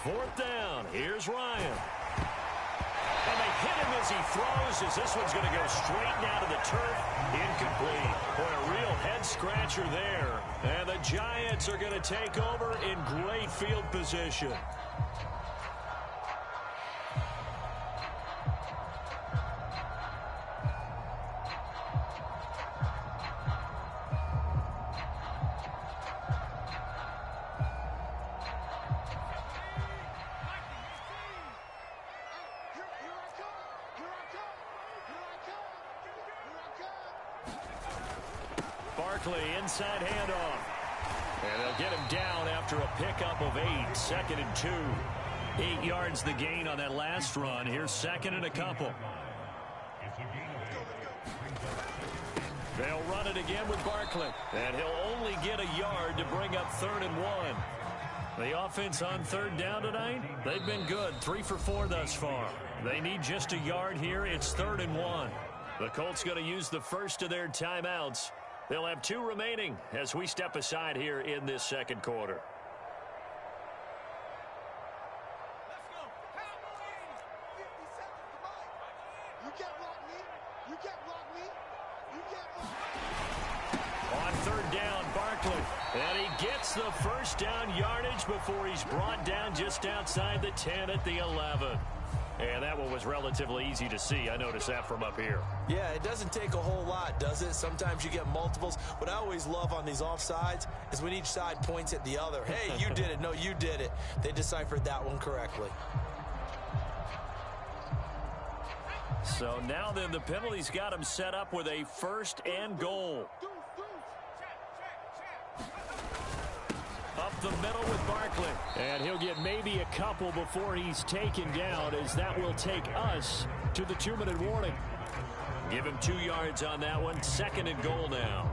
Fourth down. Here's Ryan. And they hit him as he throws, as this one's going to go straight down to the turf. Incomplete. Boy, a real head-scratcher there. And the Giants are going to take over in great field position. Inside handoff. And they'll get him down after a pickup of 8. 2nd and 2. 8 yards the gain on that last run. Here's 2nd and a couple. They'll run it again with Barkley. And he'll only get a yard to bring up 3rd and 1. The offense on 3rd down tonight, they've been good. 3 for 4 thus far. They need just a yard here. It's 3rd and 1. The Colts going to use the first of their timeouts. They'll have 2 remaining as we step aside here in this 2nd quarter. Let's go. Cowboys! 50 seconds, come on. You can't block me. You can't block me. You can't block me. On 3rd down, Barkley. And he gets the first down yardage before he's brought down just outside the 10 at the 11. And that one was relatively easy to see. I noticed that from up here. Yeah, it doesn't take a whole lot, does it? Sometimes you get multiples. What I always love on these offsides is when each side points at the other. Hey, you did it. No, you did it. They deciphered that one correctly. So now then, the penalty's got him set up with a 1st and goal. Up the middle with Barkley. And he'll get maybe a couple before he's taken down, as that will take us to the 2-minute warning. Give him 2 yards on that one. 2nd and goal now.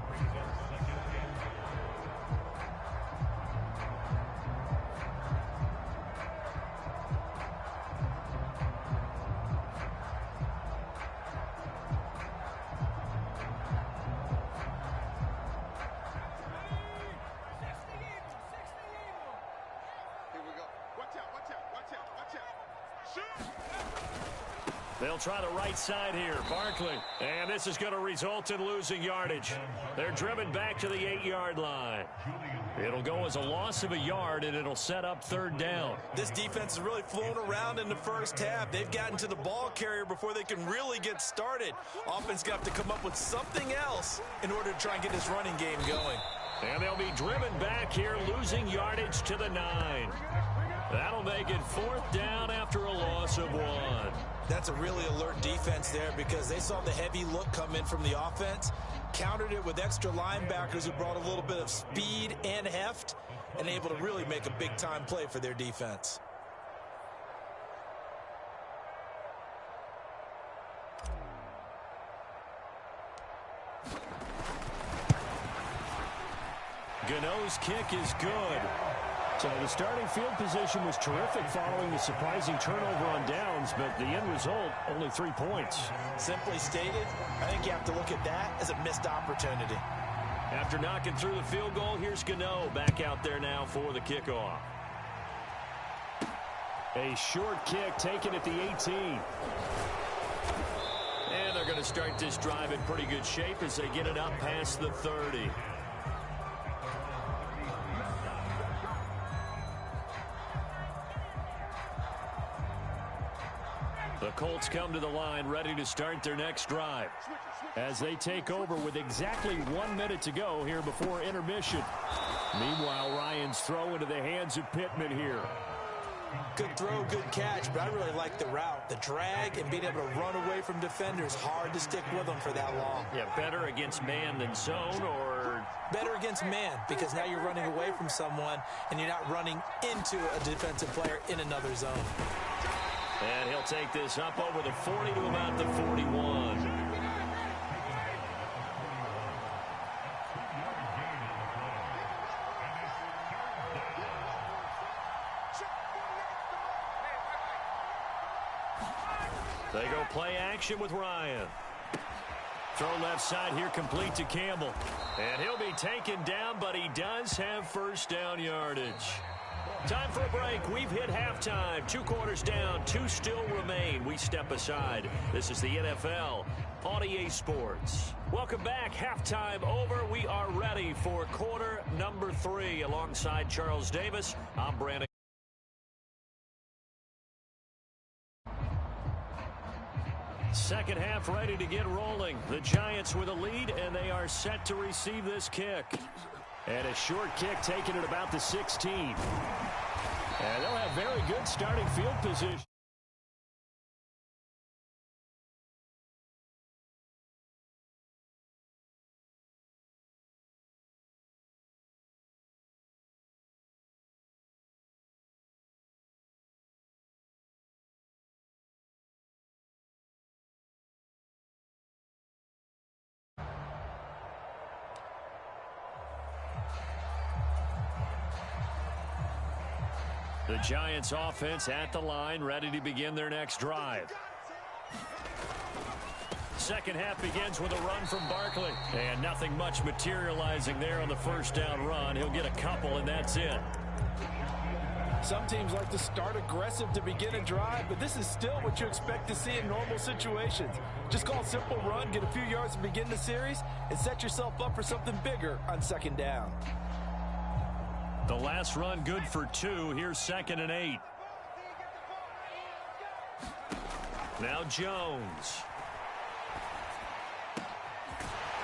They'll try the right side here. Barkley. And this is going to result in losing yardage. They're driven back to the 8-yard line. It'll go as a loss of a yard, and it'll set up 3rd down. This defense has really flown around in the first half. They've gotten to the ball carrier before they can really get started. Offense got to come up with something else in order to try and get this running game going. And they'll be driven back here, losing yardage to the 9. That'll make it 4th down after a loss of 1. That's a really alert defense there because they saw the heavy look come in from the offense, countered it with extra linebackers who brought a little bit of speed and heft, and able to really make a big-time play for their defense. Gano's kick is good. So the starting field position was terrific following the surprising turnover on downs, but the end result, only 3 points. Simply stated, I think you have to look at that as a missed opportunity. After knocking through the field goal, here's Gano back out there now for the kickoff. A short kick taken at the 18. And they're going to start this drive in pretty good shape as they get it up past the 30. The Colts come to the line ready to start their next drive as they take over with exactly 1 minute to go here before intermission. Meanwhile, Ryan's throw into the hands of Pittman here. Good throw, good catch, but I really like the route. The drag and being able to run away from defenders, hard to stick with them for that long. Yeah, better against man than zone, or? Better against man, because now you're running away from someone and you're not running into a defensive player in another zone. And he'll take this up over the 40 to about the 41. They go play action with Ryan. Throw left side here, complete to Campbell. And he'll be taken down, but he does have first down yardage. Time for a break. We've hit halftime. 2 quarters down, 2 still remain. We step aside. This is the NFL on EA Sports. Welcome back. Halftime over. We are ready for quarter number 3. Alongside Charles Davis, I'm Brandon. Second half ready to get rolling. The Giants with a lead, and they are set to receive this kick. And a short kick taken at about the 16. And they'll have very good starting field position. The Giants offense at the line, ready to begin their next drive. Second half begins with a run from Barkley. And nothing much materializing there on the first down run. He'll get a couple, and that's it. Some teams like to start aggressive to begin a drive, but this is still what you expect to see in normal situations. Just call a simple run, get a few yards to begin the series, and set yourself up for something bigger on second down. The last run good for 2. Here's 2nd and 8. Now Jones.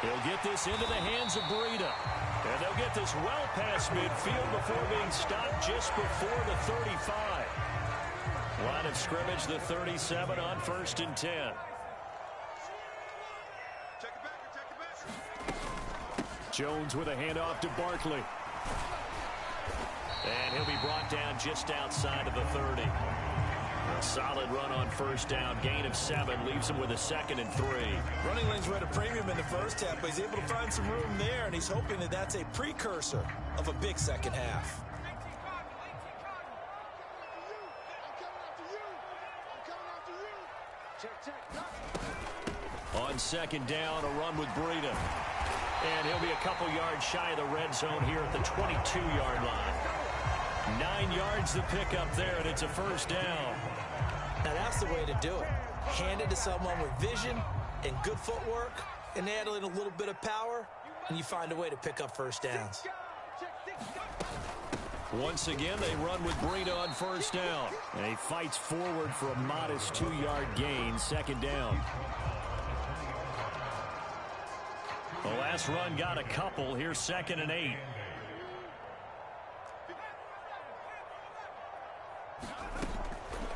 He'll get this into the hands of Breida. And they'll get this well past midfield before being stopped just before the 35. Line of scrimmage, the 37 on 1st and 10. Jones with a handoff to Barkley. And he'll be brought down just outside of the 30. A solid run on first down. Gain of 7 leaves him with a 2nd and 3. Running lanes were at a premium in the first half, but he's able to find some room there, and he's hoping that that's a precursor of a big second half. On second down, a run with Breida. And he'll be a couple yards shy of the red zone here at the 22-yard line. 9 yards to pick up there, and it's a first down. Now that's the way to do it. Hand it to someone with vision and good footwork, and add in a little bit of power, and you find a way to pick up first downs. Once again, they run with Breida on first down. And he fights forward for a modest 2-yard gain, second down. The last run got a couple. Here's 2nd and 8.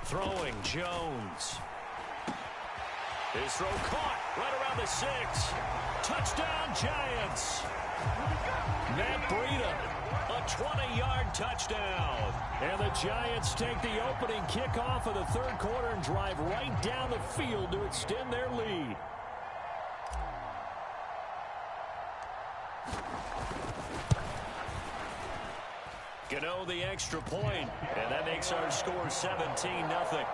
Throwing, Jones. His throw caught right around the 6. Touchdown, Giants. Matt Breida, a 20-yard touchdown. And the Giants take the opening kickoff of the third quarter and drive right down the field to extend their lead. Gano the extra point, and that makes our score 17-0.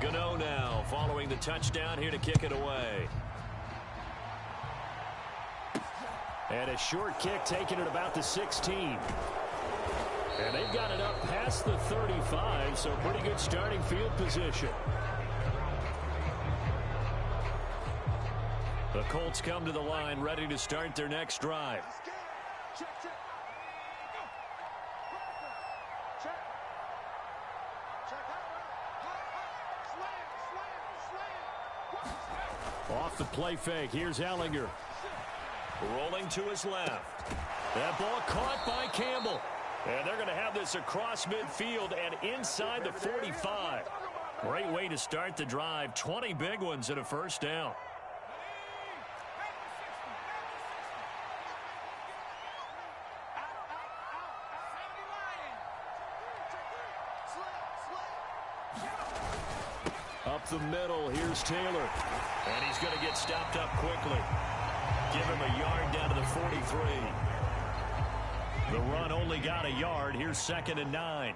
Gano now following the touchdown here to kick it away. And a short kick taken at about the 16. And they've got it up past the 35, so pretty good starting field position. The Colts come to the line, ready to start their next drive. Off the play fake, here's Ellinger. Rolling to his left. That ball caught by Campbell. And they're going to have this across midfield and inside the 45. Great way to start the drive. 20 big ones and a first down. Up the middle, here's Taylor. And he's going to get stopped up quickly. Give him a yard down to the 43. The run only got a yard. Here's 2nd and 9.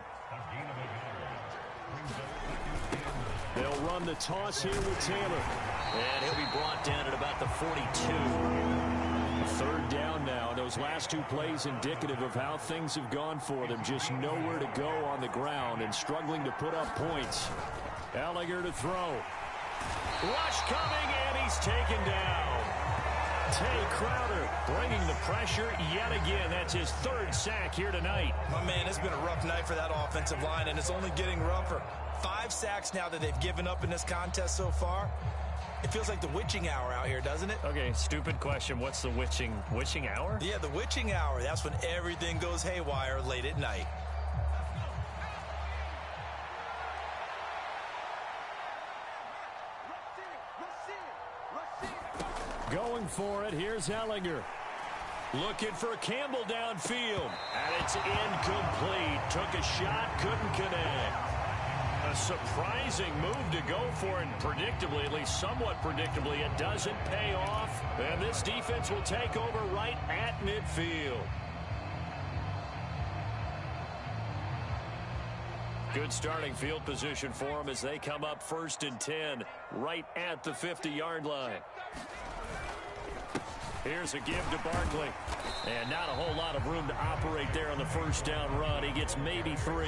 They'll run the toss here with Taylor. And he'll be brought down at about the 42. 3rd down now. Those last 2 plays indicative of how things have gone for them. Just nowhere to go on the ground and struggling to put up points. Gallagher to throw. Rush coming, and he's taken down. Tay Crowder bringing the pressure yet again. That's his 3rd sack here tonight. My man, it's been a rough night for that offensive line, and it's only getting rougher. 5 sacks now that they've given up in this contest so far. It feels like the witching hour out here, doesn't it? Okay, stupid question. What's the witching hour? Yeah, the witching hour. That's when everything goes haywire late at night. Going for it. Here's Ellinger. Looking for Campbell downfield. And it's incomplete. Took a shot, couldn't connect. A surprising move to go for it. Predictably, at least somewhat predictably, it doesn't pay off. And this defense will take over right at midfield. Good starting field position for them as they come up 1st and 10 right at the 50-yard line. Here's a give to Barkley. And not a whole lot of room to operate there on the 1st down run. He gets maybe 3.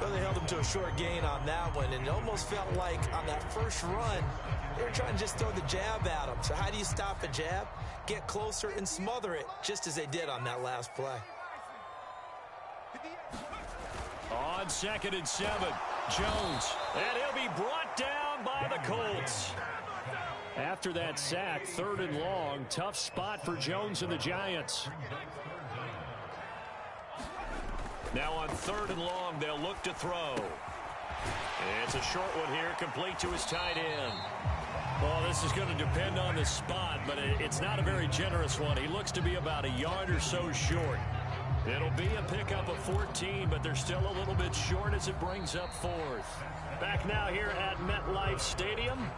Well, they held him to a short gain on that one, and it almost felt like on that first run, they were trying to just throw the jab at him. So how do you stop a jab? Get closer and smother it, just as they did on that last play. On 2nd and 7, Jones. And he'll be brought down by the Colts. After that sack, 3rd and long, tough spot for Jones and the Giants. Now on 3rd and long, they'll look to throw. It's a short one here, complete to his tight end. Well, this is going to depend on the spot, but it's not a very generous one. He looks to be about a yard or so short. It'll be a pickup of 14, but they're still a little bit short as it brings up 4th. Back now here at MetLife Stadium.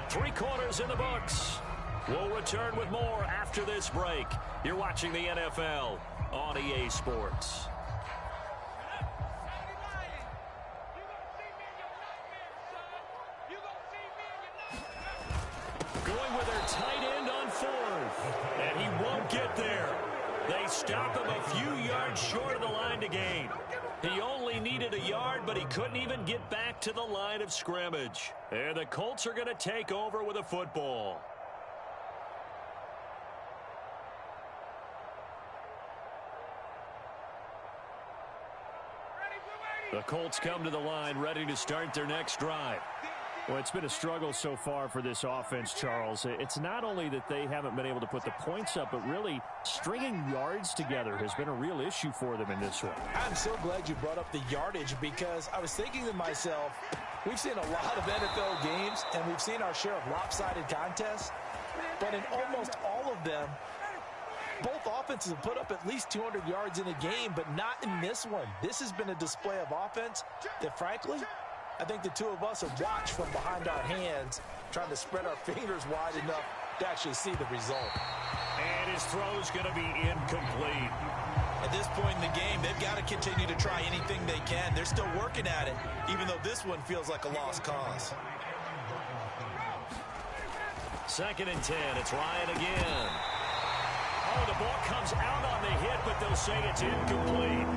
3 quarters in the books. We'll return with more after this break. You're watching the NFL on EA Sports. Going with their tight end on 4th. And he won't get there. They stop him a few yards short of the line to gain. He only needed a yard, but he couldn't even get back to the line of scrimmage. And the Colts are going to take over with a football. The Colts come to the line, ready to start their next drive. Well, it's been a struggle so far for this offense, Charles. It's not only that they haven't been able to put the points up, but really stringing yards together has been a real issue for them in this one. I'm so glad you brought up the yardage, because I was thinking to myself, we've seen a lot of NFL games, and we've seen our share of lopsided contests, but in almost all of them, both offenses have put up at least 200 yards in a game, but not in this one. This has been a display of offense that, frankly, I think the two of us have watched from behind our hands, trying to spread our fingers wide enough to actually see the result. And his throw's going to be incomplete. At this point in the game, they've got to continue to try anything they can. They're still working at it, even though this one feels like a lost cause. 2nd and 10. It's Ryan again. Oh, the ball comes out on the hit, but they'll say it's incomplete.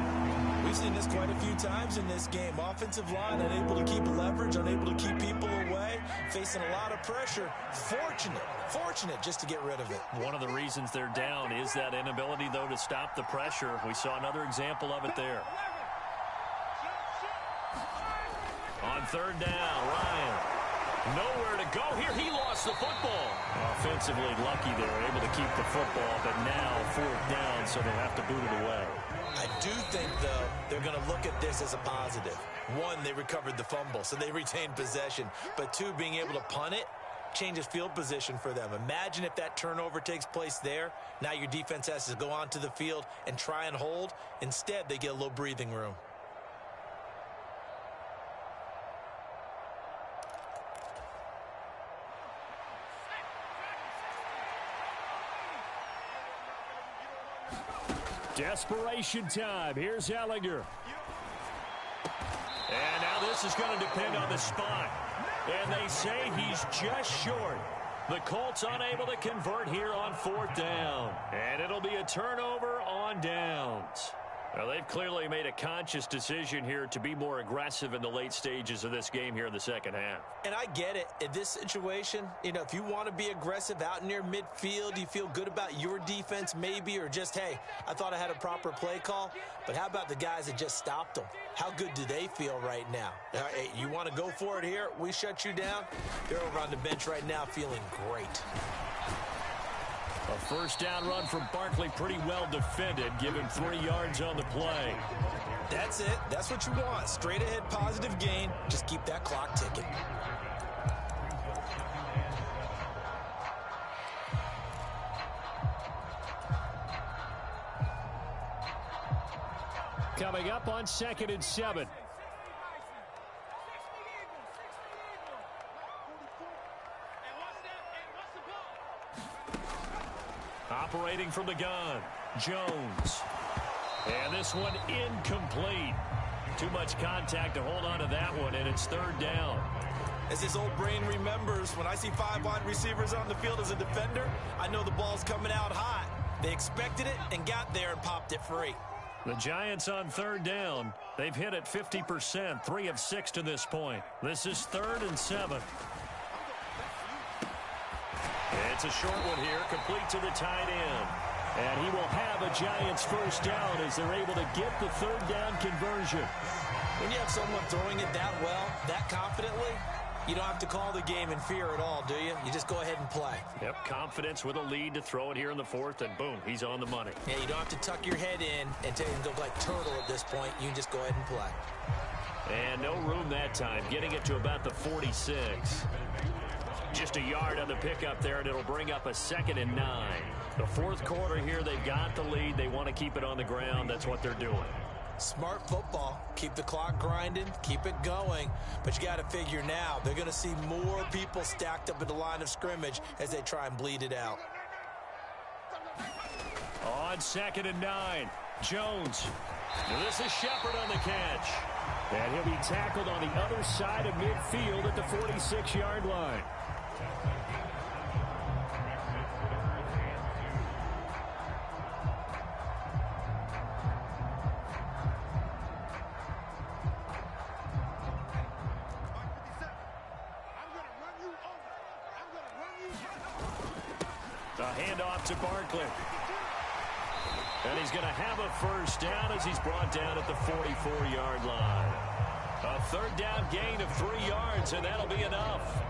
We've seen this quite a few times in this game. Offensive line unable to keep leverage, unable to keep people away, facing a lot of pressure. Fortunate just to get rid of it. One of the reasons they're down is that inability, though, to stop the pressure. We saw another example of it there. On 3rd down, Ryan. Nowhere to go here. He lost the football. Offensively lucky they were able to keep the football, but now 4th down, so they have to boot it away. I do think, though, they're going to look at this as a positive. 1, they recovered the fumble, so they retained possession. But 2, being able to punt it changes field position for them. Imagine if that turnover takes place there. Now your defense has to go onto the field and try and hold. Instead, they get a little breathing room. Desperation time. Here's Ellinger. And now this is going to depend on the spot. And they say he's just short. The Colts unable to convert here on 4th down. And it'll be a turnover on downs. Well, they've clearly made a conscious decision here to be more aggressive in the late stages of this game here in the second half. And I get it. In this situation, if you want to be aggressive out near midfield, you feel good about your defense maybe, or just, hey, I thought I had a proper play call. But how about the guys that just stopped them? How good do they feel right now? Hey, you want to go for it here? We shut you down? They're over on the bench right now feeling great. A first down run from Barkley, pretty well defended. Give him 3 yards on the play. That's it. That's what you want. Straight ahead positive gain. Just keep that clock ticking. Coming up on 2nd and 7. Operating from the gun, Jones. And this one incomplete. Too much contact to hold on to that one, and it's 3rd down. As this old brain remembers, when I see 5 wide receivers on the field as a defender, I know the ball's coming out hot. They expected it and got there and popped it free. The Giants on 3rd down. They've hit it 50%, 3 of 6 to this point. This is 3rd and 7. It's a short one here, complete to the tight end. And he will have a Giants first down as they're able to get the 3rd down conversion. When you have someone throwing it that well, that confidently, you don't have to call the game in fear at all, do you? You just go ahead and play. Yep, confidence with a lead to throw it here in the 4th, and boom, he's on the money. Yeah, you don't have to tuck your head in and go like turtle at this point. You just go ahead and play. And no room that time, getting it to about the 46. Just a yard on the pickup there, and it'll bring up a 2nd and 9. The 4th quarter here, they've got the lead. They want to keep it on the ground. That's what they're doing. Smart football. Keep the clock grinding. Keep it going. But you got to figure now, they're going to see more people stacked up at the line of scrimmage as they try and bleed it out. On 2nd and 9, Jones. This is Shepard on the catch. And he'll be tackled on the other side of midfield at the 46-yard line. A handoff to Barkley. And he's going to have a first down as he's brought down at the 44-yard line. A 3rd down gain of 3 yards, and that'll be enough.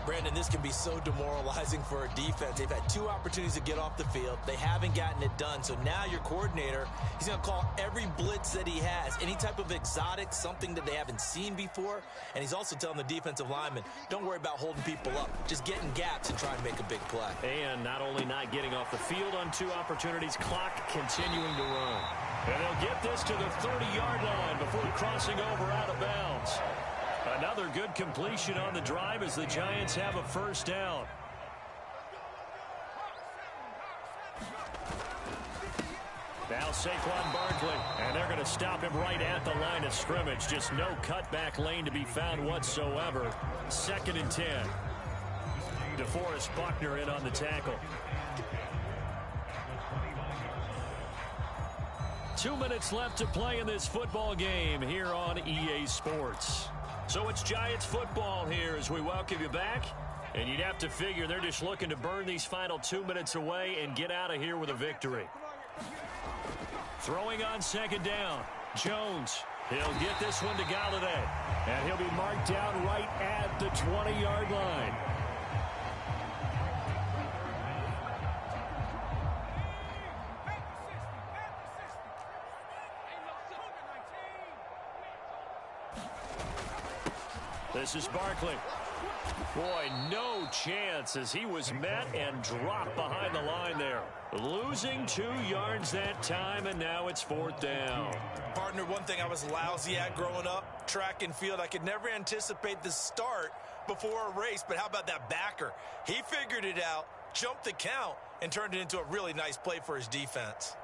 Brandon, this can be so demoralizing for a defense. They've had 2 opportunities to get off the field. They haven't gotten it done. So now your coordinator, he's going to call every blitz that he has, any type of exotic, something that they haven't seen before. And he's also telling the defensive lineman, don't worry about holding people up. Just get in gaps and try and make a big play. And not only not getting off the field on 2 opportunities, clock continuing to run. And they'll get this to the 30-yard line before crossing over out of bounds. Another good completion on the drive as the Giants have a first down. Now Saquon Barkley, and they're going to stop him right at the line of scrimmage. Just no cutback lane to be found whatsoever. 2nd and 10. DeForest Buckner in on the tackle. 2 minutes left to play in this football game here on EA Sports. So it's Giants football here as we welcome you back. And you'd have to figure they're just looking to burn these final 2 minutes away and get out of here with a victory. Throwing on 2nd down, Jones. He'll get this one to Galladay. And he'll be marked down right at the 20-yard line. This is Barkley. Boy, no chance as he was met and dropped behind the line there. Losing 2 yards that time, and now it's 4th down. Partner, one thing I was lousy at growing up, track and field, I could never anticipate the start before a race, but how about that backer? He figured it out, jumped the count, and turned it into a really nice play for his defense.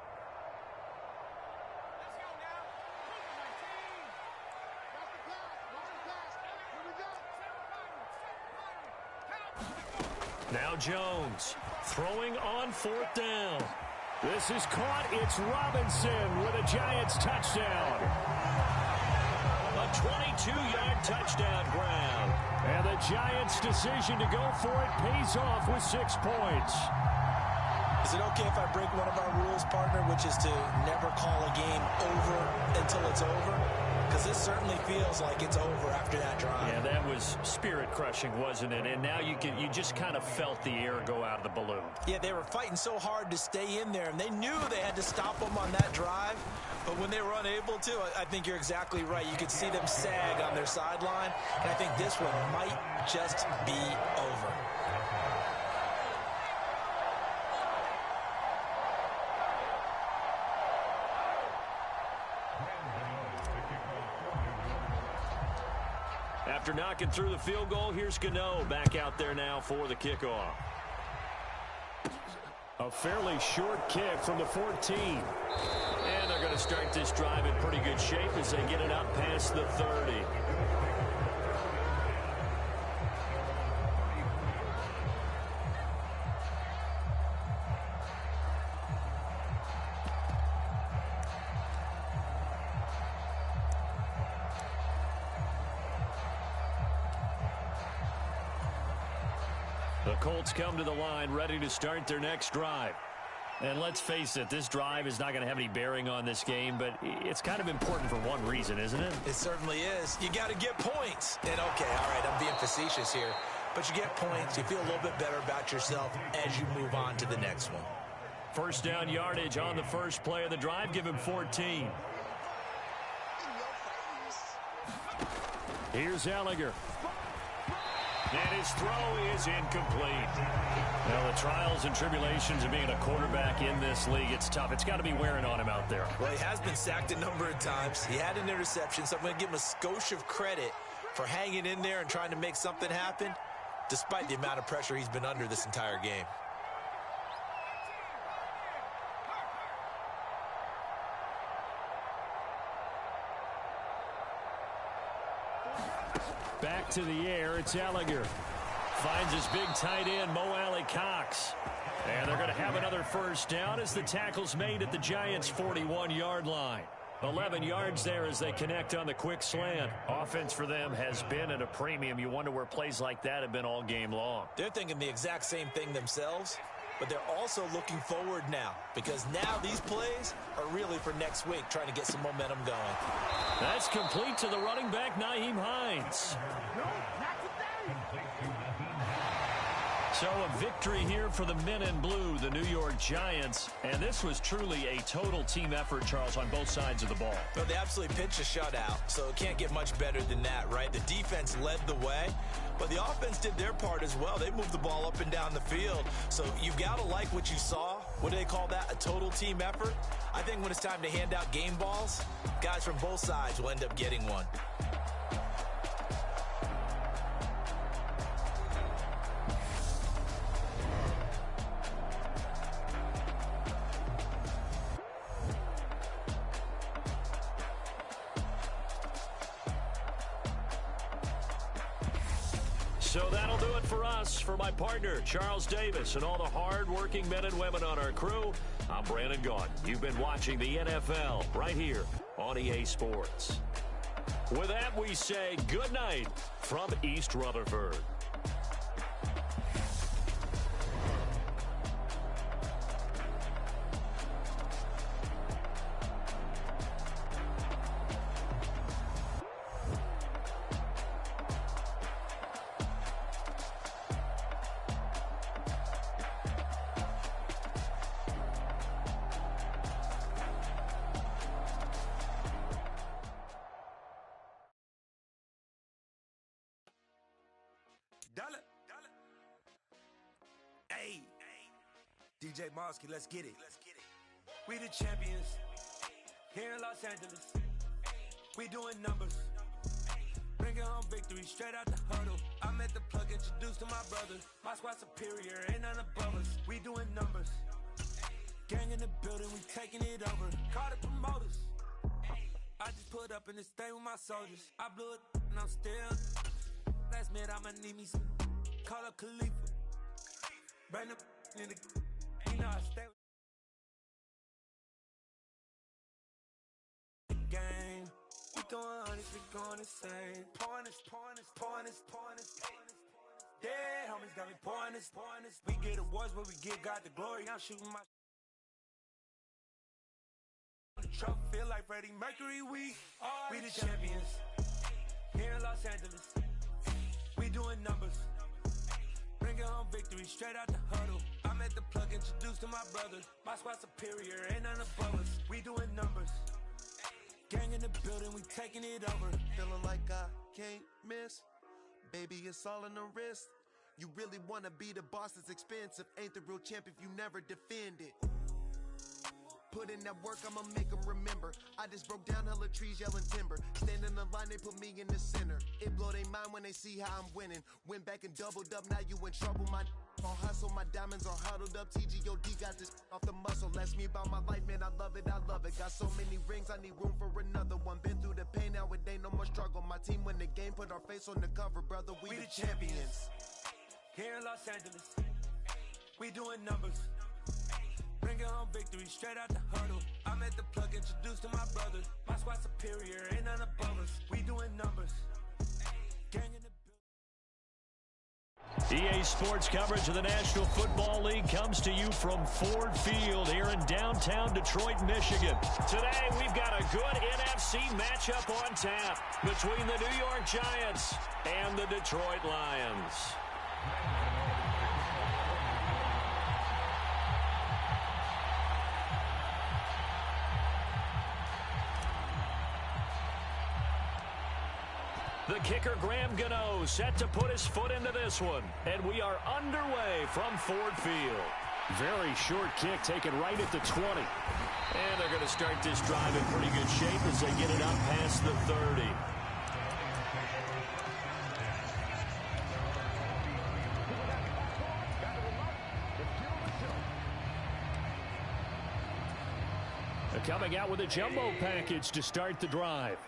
Now Jones throwing on 4th down. This is caught. It's Robinson with a Giants touchdown. A 22-yard touchdown grab. And the Giants' decision to go for it pays off with 6 points. Is it okay if I break one of our rules, partner, which is to never call a game over until it's over? Because this certainly feels like it's over after that drive. Yeah, that was spirit-crushing, wasn't it? And now you just kind of felt the air go out of the balloon. Yeah, they were fighting so hard to stay in there, and they knew they had to stop them on that drive. But when they were unable to, I think you're exactly right. You could see them sag on their sideline, and I think this one might just be over. After knocking through the field goal, here's Gano back out there now for the kickoff. A fairly short kick from the 14. And they're going to start this drive in pretty good shape as they get it up past the 30. The Colts come to the line ready to start their next drive. And let's face it, this drive is not going to have any bearing on this game, but it's kind of important for one reason, isn't it? It certainly is. You got to get points. And okay, all right, I'm being facetious here, but you get points. You feel a little bit better about yourself as you move on to the next one. First down yardage on the first play of the drive. Give him 14. Here's Ellinger. And his throw is incomplete. Now, the trials and tribulations of being a quarterback in this league, it's tough. It's got to be wearing on him out there. Well, he has been sacked a number of times. He had an interception, so I'm going to give him a skosh of credit for hanging in there and trying to make something happen, despite the amount of pressure he's been under this entire game. Back to the air, it's Ellinger. Finds his big tight end, Mo Alley-Cox. And they're going to have another first down as the tackle's made at the Giants' 41-yard line. 11 yards there as they connect on the quick slant. Offense for them has been at a premium. You wonder where plays like that have been all game long. They're thinking the exact same thing themselves, but they're also looking forward now, because now these plays are really for next week, trying to get some momentum going. That's complete to the running back, Nyheim Hines. So a victory here for the men in blue, the New York Giants. And this was truly a total team effort, Charles, on both sides of the ball. Well, they absolutely pitched a shutout, so it can't get much better than that, right? The defense led the way, but the offense did their part as well. They moved the ball up and down the field. So you've got to like what you saw. What do they call that? A total team effort? I think when it's time to hand out game balls, guys from both sides will end up getting one. So that'll do it for us. For my partner, Charles Davis, and all the hard-working men and women on our crew, I'm Brandon Gaudin. You've been watching the NFL right here on EA Sports. With that, we say good night from East Rutherford. Hey, DJ Mosky, let's get it. We the champions here in Los Angeles. We doing numbers. Bringing home victory straight out the huddle. I'm at the plug, introduced to my brothers. My squad superior, ain't none above us. We doing numbers. Gang in the building, we taking it over. Call the promoters. I just put up in this thing with my soldiers. I blew it and I'm still. Last minute I'ma need me some. Call up Khalifa. Bring the in the, you know I stay with the game. We throwing hundreds, we going insane. Pouring this. Yeah, homies got me pouring this. We get awards, but we give God the glory. I'm shooting my truck, feel like Freddie Mercury. We the champions here in Los Angeles. We doing numbers, bringing home victory straight out the huddle. I'm at the plug, introduced to my brother. My squad superior, ain't none above us. We doing numbers, gang in the building, we taking it over. Feeling like I can't miss. Baby, it's all in the wrist. You really wanna be the boss, it's expensive. Ain't the real champ if you never defend it. Put in that work, I'ma make them remember. I just broke down hella trees, yelling timber. Stand in the line, they put me in the center. It blow their mind when they see how I'm winning. Went back and doubled up, now you in trouble. My all hustle, my diamonds are huddled up. TGOD got this off the muscle. Ask me about my life, man, I love it. Got so many rings, I need room for another one. Been through the pain, now it ain't no more struggle. My team win the game, put our face on the cover, brother. We the champions. Here in Los Angeles, we doing numbers, bringing home victory straight out the huddle. I'm at the plug, introduced to my brother. My squad superior, ain't none above us. We doing numbers, gang in the EA Sports coverage of the National Football League comes to you from Ford Field here in downtown Detroit, Michigan. Today, we've got a good NFC matchup on tap between the New York Giants and the Detroit Lions. The kicker, Graham Gano, set to put his foot into this one. And we are underway from Ford Field. Very short kick taken right at the 20. And they're going to start this drive in pretty good shape as they get it up past the 30. They're coming out with a jumbo package to start the drive.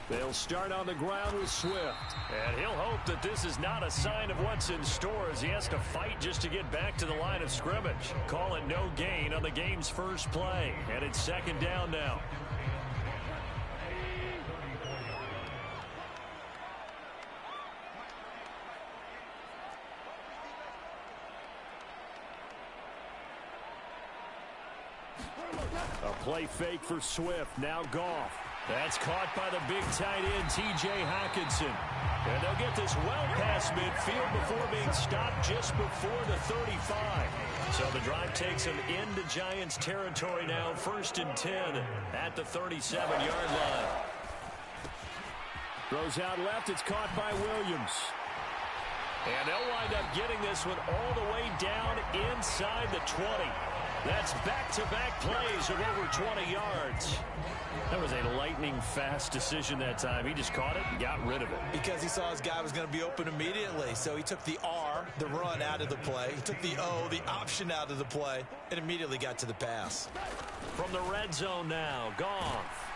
They'll start on the ground with Swift. And he'll hope that this is not a sign of what's in store as he has to fight just to get back to the line of scrimmage. Call it no gain on the game's first play. And it's second down now. A play fake for Swift. Now Goff. That's caught by the big tight end, T.J. Hockenson. And they'll get this well past midfield before being stopped just before the 35. So the drive takes them into Giants territory now, 1st and 10 at the 37-yard line. Throws out left. It's caught by Williams. And they'll wind up getting this one all the way down inside the 20. That's back-to-back plays of over 20 yards. That was a lightning-fast decision that time. He just caught it and got rid of it. Because he saw his guy was going to be open immediately. So he took the R, the run, out of the play. He took the O, the option, out of the play, and immediately got to the pass. From the red zone now, Goff.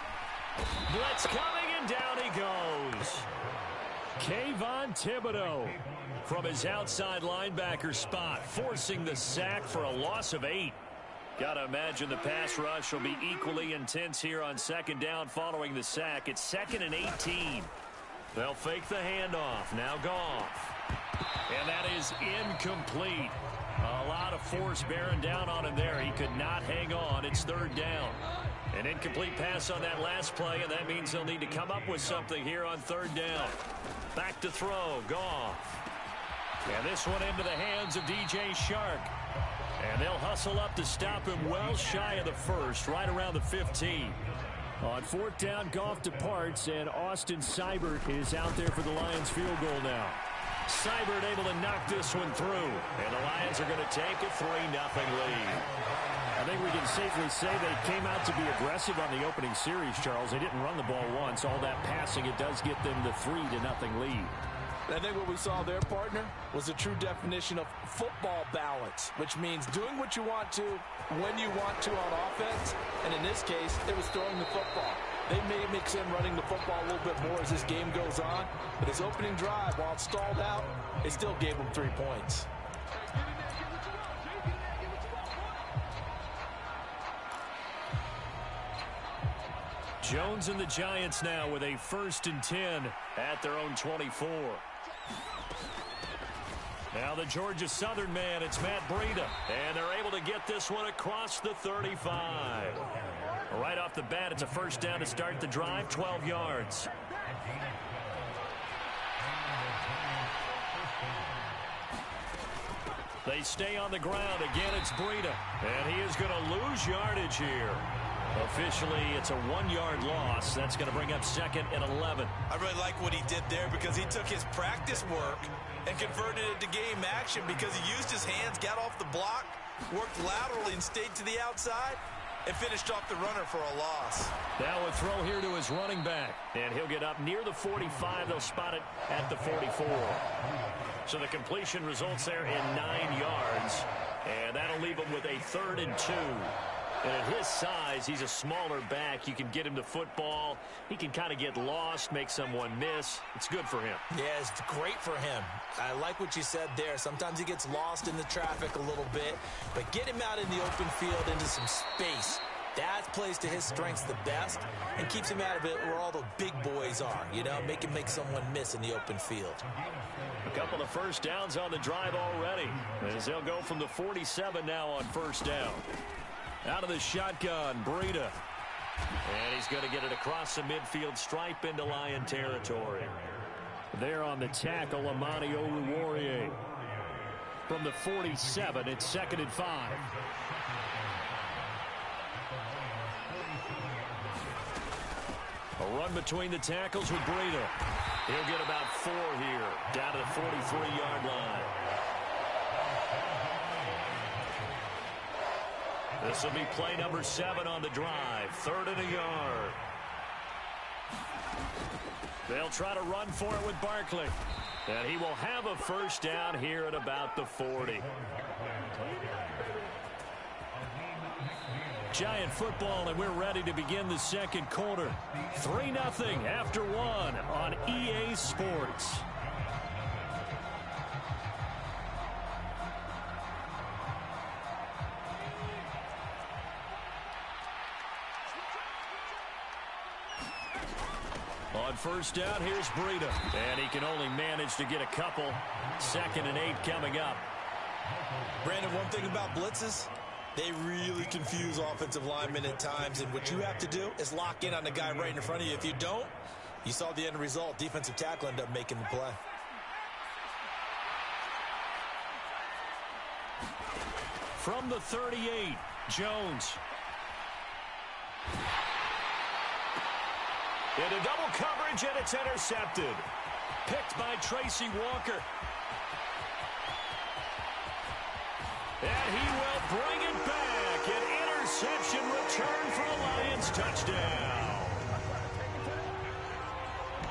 Blitz coming, and down he goes. Kayvon Thibodeau from his outside linebacker spot, forcing the sack for a loss of 8. Got to imagine the pass rush will be equally intense here on second down following the sack. It's 2nd and 18. They'll fake the handoff. Now Goff. And that is incomplete. A lot of force bearing down on him there. He could not hang on. It's 3rd down. An incomplete pass on that last play, and that means they'll need to come up with something here on 3rd down. Back to throw. Goff. And this one into the hands of DJ Shark. And they'll hustle up to stop him well shy of the 1st, right around the 15. On 4th down, Goff departs, and Austin Seibert is out there for the Lions field goal now. Seibert able to knock this one through, and the Lions are going to take a 3-0 lead. I think we can safely say they came out to be aggressive on the opening series, Charles. They didn't run the ball once. All that passing, it does get them the 3-0 lead. I think what we saw there, partner, was a true definition of football balance, which means doing what you want to, when you want to on offense, and in this case, it was throwing the football. They may mix in running the football a little bit more as this game goes on, but his opening drive, while it stalled out, it still gave him 3 points. Jones and the Giants now with a 1st and 10 at their own 24. Now the Georgia Southern man, it's Matt Breida, and they're able to get this one across the 35. Right off the bat, it's a 1st down to start the drive, 12 yards. They stay on the ground. Again, it's Breida, and he is going to lose yardage here. Officially, it's a 1-yard loss. That's going to bring up 2nd and 11. I really like what he did there because he took his practice work and converted it to game action because he used his hands, got off the block, worked laterally and stayed to the outside, and finished off the runner for a loss. Now a throw here to his running back, and he'll get up near the 45. They'll spot it at the 44. So the completion results there in 9 yards, and that'll leave him with a 3rd and 2. And at his size, he's a smaller back. You can get him the football. He can kind of get lost, make someone miss. It's good for him. Yeah, it's great for him. I like what you said there. Sometimes he gets lost in the traffic a little bit, but get him out in the open field into some space. That plays to his strengths the best and keeps him out of it where all the big boys are, you know, make him make someone miss in the open field. A couple of 1st downs on the drive already, as they'll go from the 47 now on 1st down. Out of the shotgun, Breida. And he's going to get it across the midfield stripe into Lion territory. There on the tackle, Amani Oruwariye. From the 47, it's 2nd and 5. A run between the tackles with Breida. He'll get about 4 here, down to the 43-yard line. This will be play number 7 on the drive. 3rd and a yard. They'll try to run for it with Barkley. And he will have a 1st down here at about the 40. Giant football, and we're ready to begin the 2nd quarter. 3-0 after 1 on EA Sports. On 1st down, here's Breida. And he can only manage to get a couple. 2nd and 8 coming up. Brandon, one thing about blitzes, they really confuse offensive linemen at times. And what you have to do is lock in on the guy right in front of you. If you don't, you saw the end result. Defensive tackle ended up making the play. From the 38, Jones. Into double coverage, and it's intercepted. Picked by Tracy Walker. And he will bring it back. An interception return for a Lions touchdown.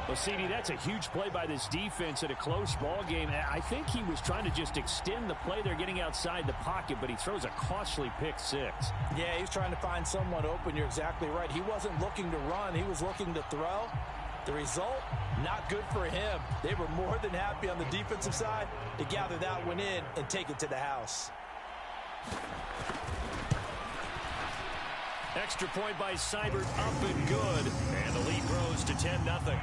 Well, CD, that's a huge play by this defense at a close ball game. I think he was trying to just extend the play. They're getting outside the pocket, but he throws a costly pick 6. Yeah, he's trying to find someone open. You're exactly right. He wasn't looking to run. He was looking to throw. The result, not good for him. They were more than happy on the defensive side to gather that one in and take it to the house. Extra point by Seibert, up and good. And the lead grows to 10-0.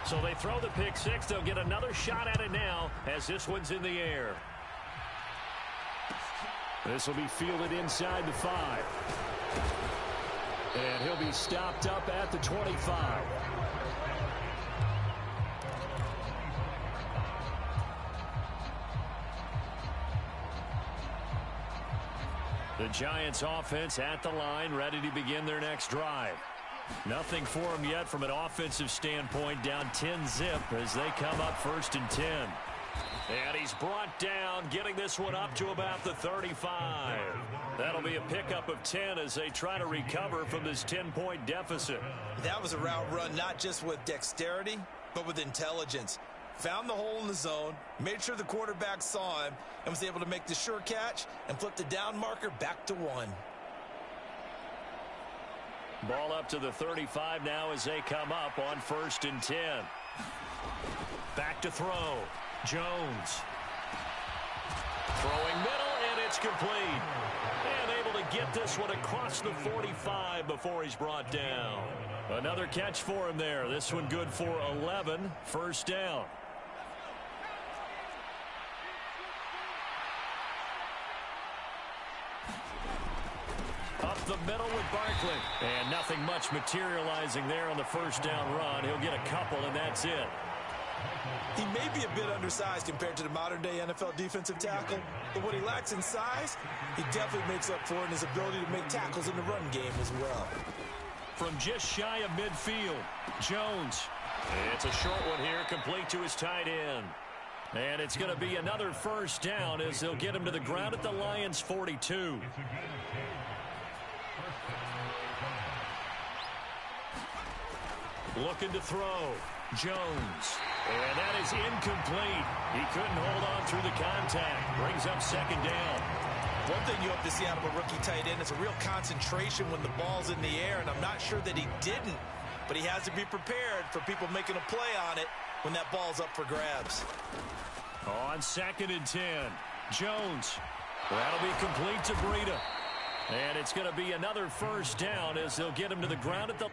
So they throw the pick 6. They'll get another shot at it now as this one's in the air. This will be fielded inside the 5. And he'll be stopped up at the 25. The Giants offense at the line, ready to begin their next drive. Nothing for them yet from an offensive standpoint, down 10-0 as they come up 1st and 10. And he's brought down, getting this one up to about the 35. That'll be a pickup of 10 as they try to recover from this 10-point deficit. That was a route run not just with dexterity, but with intelligence. Found the hole in the zone, made sure the quarterback saw him, and was able to make the sure catch and flip the down marker back to 1. Ball up to the 35 now as they come up on 1st and 10. Back to throw. Jones. Throwing middle, and it's complete. And able to get this one across the 45 before he's brought down. Another catch for him there. This one good for 11. 1st down. Up the middle with Barkley. And nothing much materializing there on the 1st down run. He'll get a couple, and that's it. He may be a bit undersized compared to the modern-day NFL defensive tackle, but what he lacks in size, he definitely makes up for in his ability to make tackles in the run game as well. From just shy of midfield, Jones. It's a short one here, complete to his tight end. And it's going to be another 1st down as they'll get him to the ground at the Lions' 42. Looking to throw. Jones. And that is incomplete. He couldn't hold on through the contact. Brings up 2nd down. One thing you hope to see out of a rookie tight end is a real concentration when the ball's in the air, and I'm not sure that he didn't, but he has to be prepared for people making a play on it when that ball's up for grabs. On 2nd and 10, Jones. That'll be complete to Breida. And it's going to be another 1st down as they'll get him to the ground at the...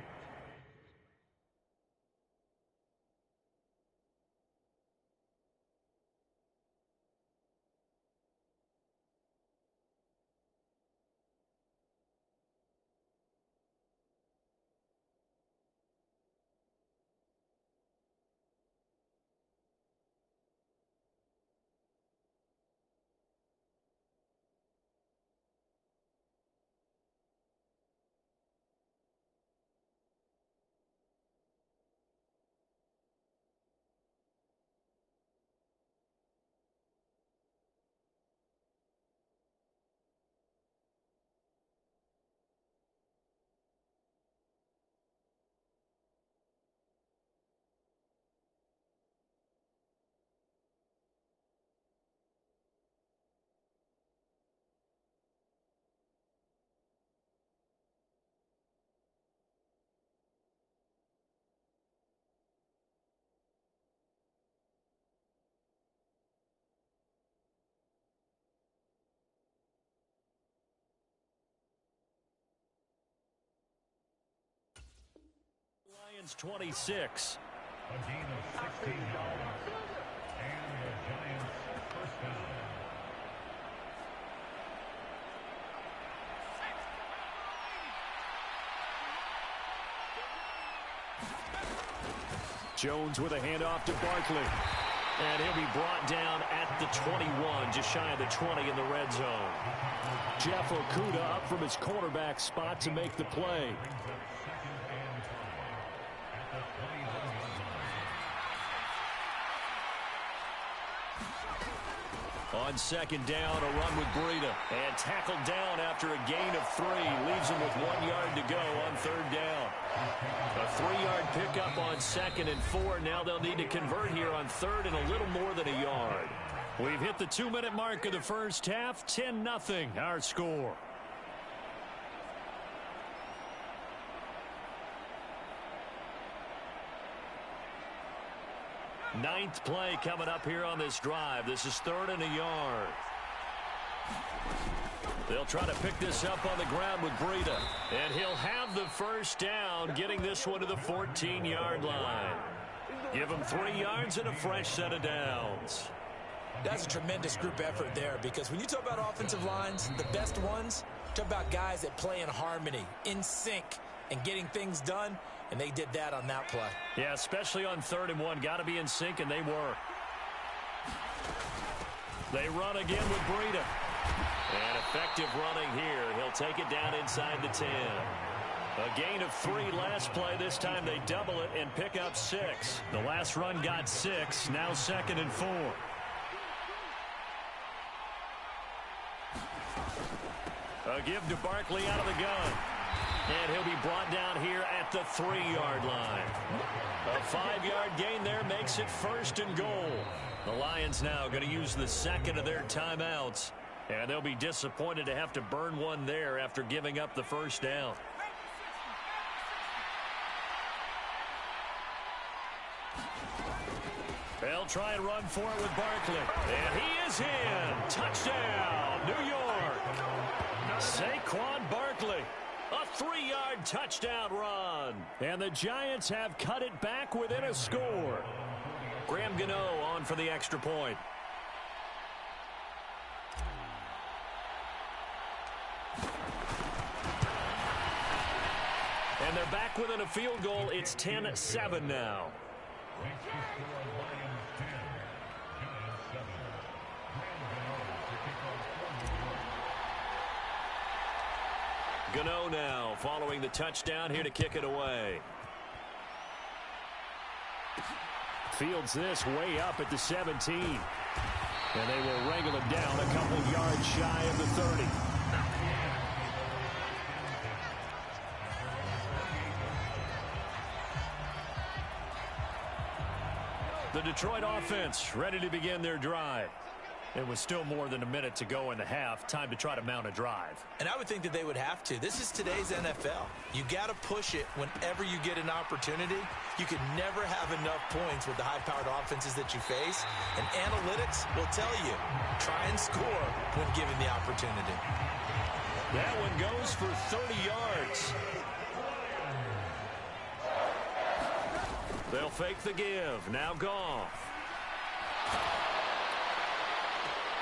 Lions 26. A gain of 16 yards. And the Giants' 1st down. Jones with a handoff to Barkley. And he'll be brought down at the 21, just shy of the 20 in the red zone. Jeff Okudah up from his quarterback spot to make the play. On 2nd down, a run with Breida. And tackled down after a gain of 3. Leaves him with 1 yard to go on 3rd down. A 3-yard pickup on 2nd and 4. Now they'll need to convert here on 3rd and a little more than a yard. We've hit the 2-minute mark of the 1st half. 10-0 our score. Ninth play coming up here on this drive. This is 3rd and a yard. They'll try to pick this up on the ground with Breida. And he'll have the 1st down, getting this one to the 14-yard line. Give him 3 yards and a fresh set of downs. That's a tremendous group effort there, because when you talk about offensive lines, the best ones, talk about guys that play in harmony, in sync, and getting things done. And they did that on that play. Yeah, especially on 3rd and 1. Got to be in sync, and they were. They run again with Breida. And effective running here. He'll take it down inside the 10. A gain of 3 last play. This time they double it and pick up 6. The last run got 6. Now 2nd and 4. A give to Barkley out of the gun. And he'll be brought down here at the 3-yard line. A 5-yard gain there makes it 1st and goal. The Lions now going to use the second of their timeouts. And they'll be disappointed to have to burn one there after giving up the first down. They'll try and run for it with Barkley. And he is in. Touchdown, New York. Saquon Barkley. A 3-yard touchdown run. And the Giants have cut it back within a score. Graham Gano on for the extra point. And they're back within a field goal. It's 10-7 now. Gano now following the touchdown here to kick it away. Fields this way up at the 17. And they will wrangle it down a couple yards shy of the 30. The Detroit offense ready to begin their drive. It was still more than a minute to go in the half. Time to try to mount a drive. And I would think that they would have to. This is today's NFL. You got to push it whenever you get an opportunity. You can never have enough points with the high-powered offenses that you face. And analytics will tell you, try and score when given the opportunity. That one goes for 30 yards. They'll fake the give. Now Goff.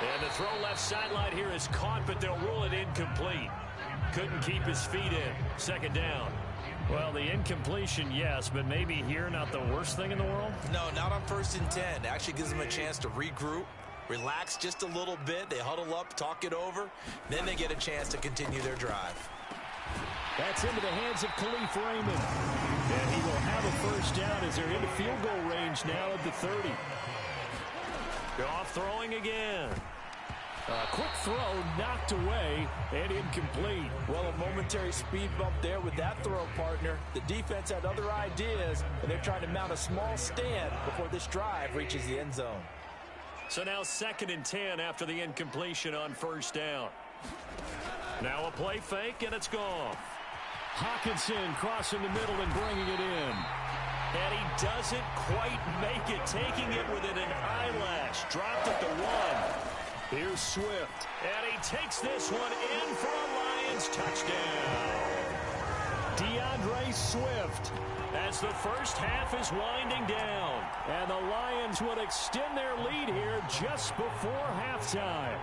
And the throw left sideline here is caught, but they'll rule it incomplete. Couldn't keep his feet in. Second down. Well, the incompletion, yes, but maybe here not the worst thing in the world? No, not on 1st and 10. It actually gives them a chance to regroup, relax just a little bit. They huddle up, talk it over. Then they get a chance to continue their drive. That's into the hands of Khalif Raymond. And he will have a first down as they're into field goal range now at the 30. Goff throwing again. A quick throw knocked away and incomplete. Well, a momentary speed bump there with that throw, partner. The defense had other ideas, and they're trying to mount a small stand before this drive reaches the end zone. So now 2nd and 10 after the incompletion on first down. Now a play fake, and it's Goff. Hawkinson crossing the middle and bringing it in. And he doesn't quite make it, taking it within an eyelash. Dropped it to 1. Here's Swift. And he takes this one in for a Lions touchdown. DeAndre Swift. As the first half is winding down. And the Lions will extend their lead here just before halftime.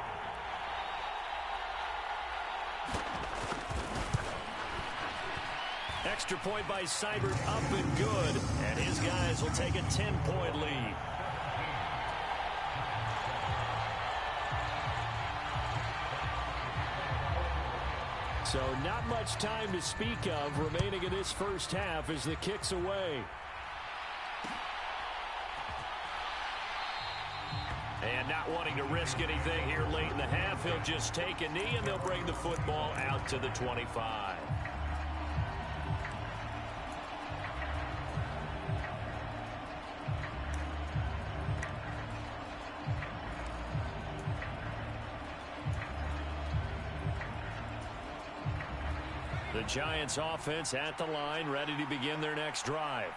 Extra point by Seibert up and good. And his guys will take a 10-point lead. So not much time to speak of remaining in this first half as the kick's away. And not wanting to risk anything here late in the half, he'll just take a knee and they'll bring the football out to the 25. The Giants offense at the line, ready to begin their next drive.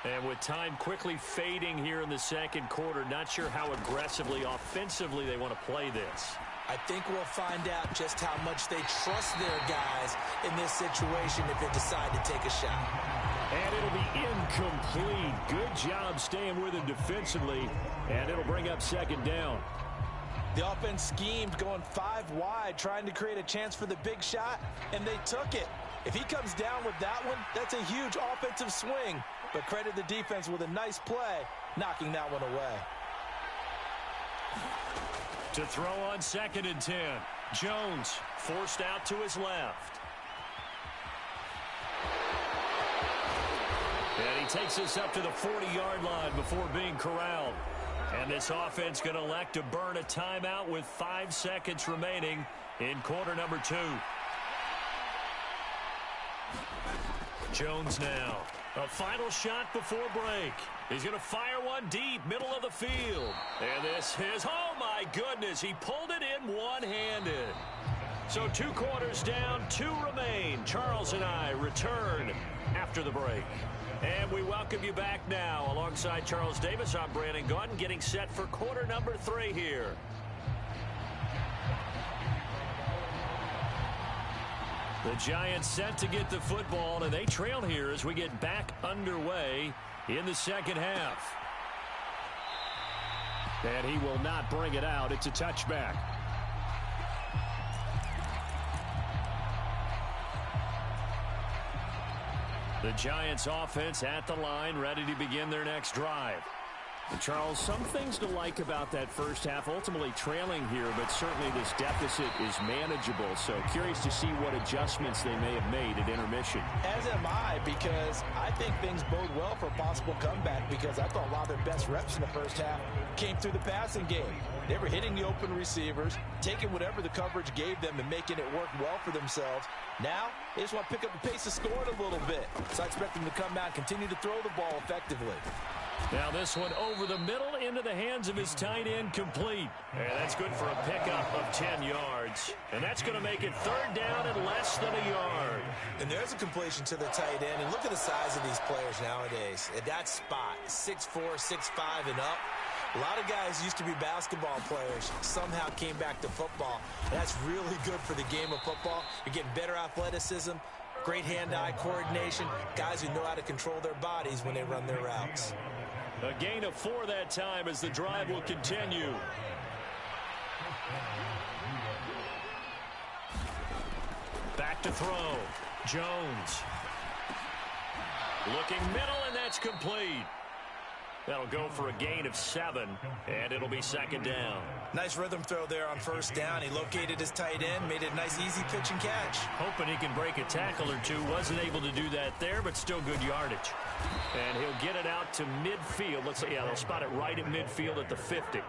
And with time quickly fading here in the second quarter, not sure how aggressively, offensively they want to play this. I think we'll find out just how much they trust their guys in this situation if they decide to take a shot. And it'll be incomplete. Good job staying with him defensively, and it'll bring up second down. The offense schemed going 5 wide, trying to create a chance for the big shot, and they took it. If he comes down with that one, that's a huge offensive swing. But credit the defense with a nice play, knocking that one away. To throw on 2nd and 10. Jones forced out to his left. And he takes us up to the 40-yard line before being corralled. And this offense going to elect to burn a timeout with 5 seconds remaining in quarter number 2. Jones now. A final shot before break. He's going to fire one deep, middle of the field. And this is, oh my goodness, he pulled it in one-handed. So 2 quarters down, 2 remain. Charles and I return after the break. And we welcome you back now. Alongside Charles Davis, I'm Brandon Gaudin, getting set for quarter number 3 here. The Giants set to get the football, and they trail here as we get back underway in the second half. And he will not bring it out. It's a touchback. The Giants offense at the line, ready to begin their next drive. And Charles, some things to like about that first half, ultimately trailing here, but certainly this deficit is manageable. So curious to see what adjustments they may have made at intermission. As am I, because I think things bode well for a possible comeback, because I thought a lot of their best reps in the first half came through the passing game. They were hitting the open receivers, taking whatever the coverage gave them and making it work well for themselves. Now, they just want to pick up the pace of scoring a little bit. So I expect them to come out and continue to throw the ball effectively. Now this one over the middle into the hands of his tight end, complete. And that's good for a pickup of 10 yards. And that's going to make it 3rd down and less than a yard. And there's a completion to the tight end. And look at the size of these players nowadays. At that spot, 6'4", 6'5", and up. A lot of guys used to be basketball players, somehow came back to football. That's really good for the game of football. You're getting better athleticism, great hand-eye coordination, guys who know how to control their bodies when they run their routes. A gain of 4 that time as the drive will continue. Back to throw. Jones. Looking middle, and that's complete. That'll go for a gain of 7, and it'll be 2nd down. Nice rhythm throw there on 1st down. He located his tight end, made it a nice easy pitch and catch. Hoping he can break a tackle or two. Wasn't able to do that there, but still good yardage. And he'll get it out to midfield. Let's say, yeah, they'll spot it right at midfield at the 50.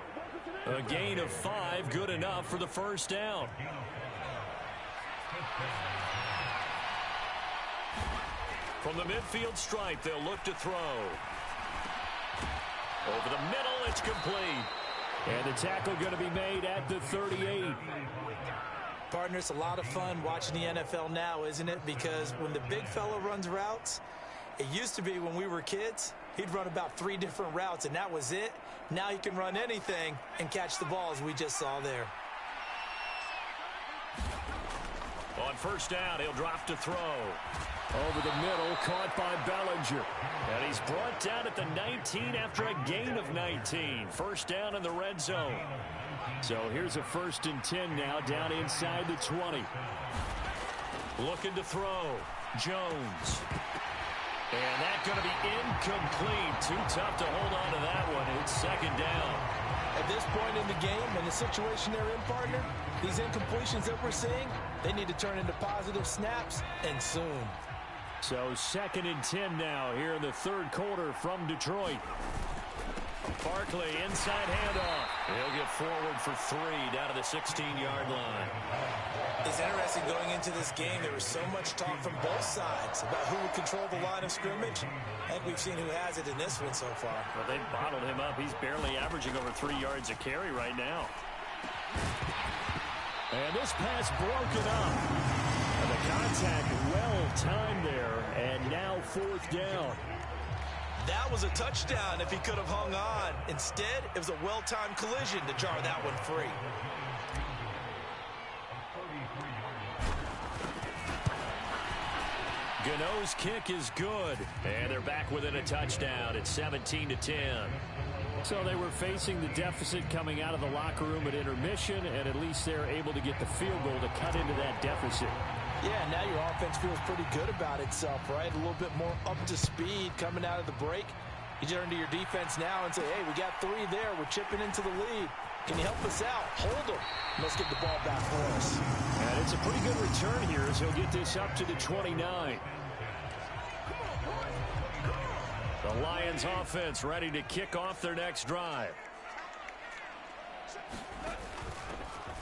A gain of 5, good enough for the 1st down. From the midfield stripe, they'll look to throw. Over the middle, it's complete. And the tackle going to be made at the 38. Partner, it's a lot of fun watching the NFL now, isn't it? Because when the big fella runs routes, it used to be when we were kids, he'd run about 3 different routes, and that was it. Now he can run anything and catch the ball, as we just saw there. On 1st down, he'll drop to throw. Over the middle, caught by Bellinger. And he's brought down at the 19 after a gain of 19. 1st down in the red zone. So here's a 1st and 10 now, down inside the 20. Looking to throw. Jones. And that's going to be incomplete. Too tough to hold on to that one. It's 2nd down. At this point in the game and the situation they're in, partner, these incompletions that we're seeing, they need to turn into positive snaps, and soon. So 2nd and 10 now here in the 3rd quarter from Detroit. Barkley, inside handoff. He'll get forward for 3 down to the 16-yard line. It's interesting going into this game. There was so much talk from both sides about who would control the line of scrimmage. I think we've seen who has it in this one so far. Well, they've bottled him up. He's barely averaging over 3 yards a carry right now. And this pass broken up. And the contact well timed there. And now 4th down. That was a touchdown if he could have hung on. Instead, it was a well-timed collision to jar that one free. Gano's kick is good. And they're back within a touchdown. It's 17-10. So they were facing the deficit coming out of the locker room at intermission, and at least they're able to get the field goal to cut into that deficit. Yeah, now your offense feels pretty good about itself, right? A little bit more up to speed coming out of the break. You turn to your defense now and say, hey, we got 3 there. We're chipping into the lead. Can you help us out? Hold them. Let's get the ball back for us. And it's a pretty good return here as he'll get this up to the 29. The Lions offense ready to kick off their next drive.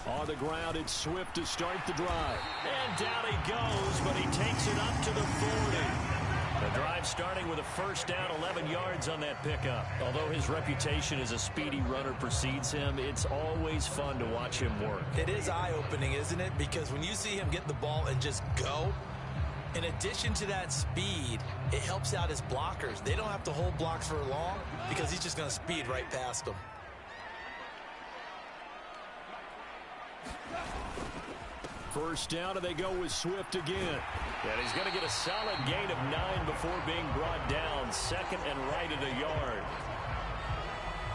On the ground, it's Swift to start the drive. And down he goes, but he takes it up to the 40. half starting with a first down, 11 yards on that pickup. Although his reputation as a speedy runner precedes him, it's always fun to watch him work. It is eye-opening, isn't it? Because when you see him get the ball and just go, in addition to that speed, it helps out his blockers. They don't have to hold blocks for long because he's just going to speed right past them. First down, and they go with Swift again. And he's going to get a solid gain of 9 before being brought down. Second and right at a yard.